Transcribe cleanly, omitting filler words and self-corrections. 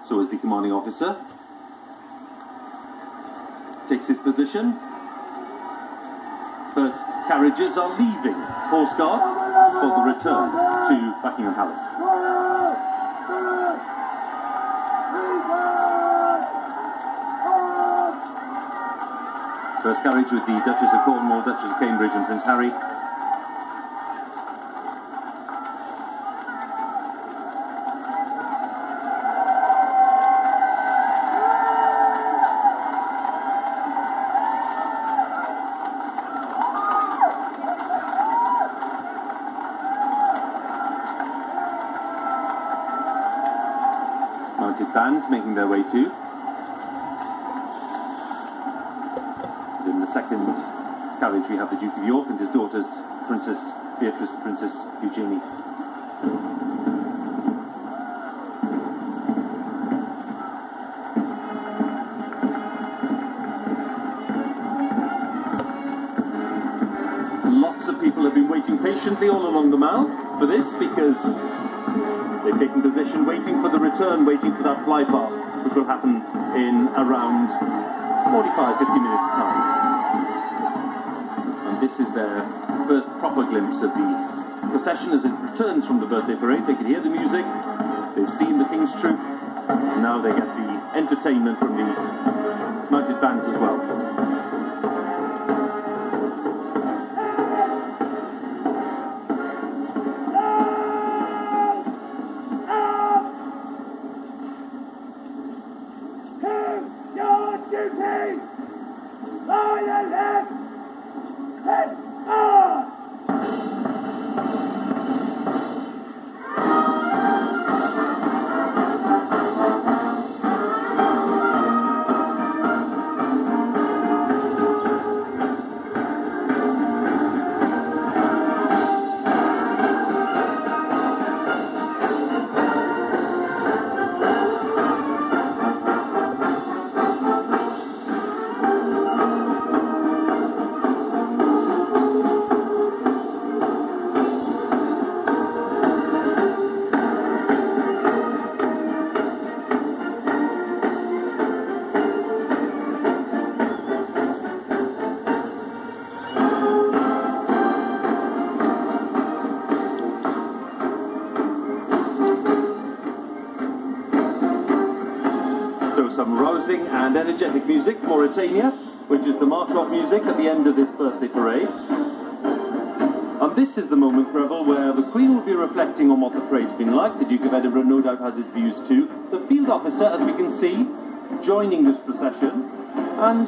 So is the commanding officer. Takes his position. First carriages are leaving Horse Guards for the return to Buckingham Palace. First carriage with the Duchess of Cornwall, Duchess of Cambridge and Prince Harry. Mounted bands making their way too. In the second carriage we have the Duke of York and his daughters, Princess Beatrice and Princess Eugenie. Lots of people have been waiting patiently all along the Mall for this because they've taken position waiting for the return, waiting for that fly part, which will happen in around 45-50 minutes time. And this is their first proper glimpse of the procession as it returns from the birthday parade. They can hear the music, they've seen the King's Troop, and now they get the entertainment from the mounted bands as well. Duty! Violence! Head on! So some rousing and energetic music, Mauritania, which is the march-off music at the end of this birthday parade. And this is the moment, Greville, where the Queen will be reflecting on what the parade's been like. The Duke of Edinburgh no doubt has his views too. The field officer, as we can see, joining this procession. And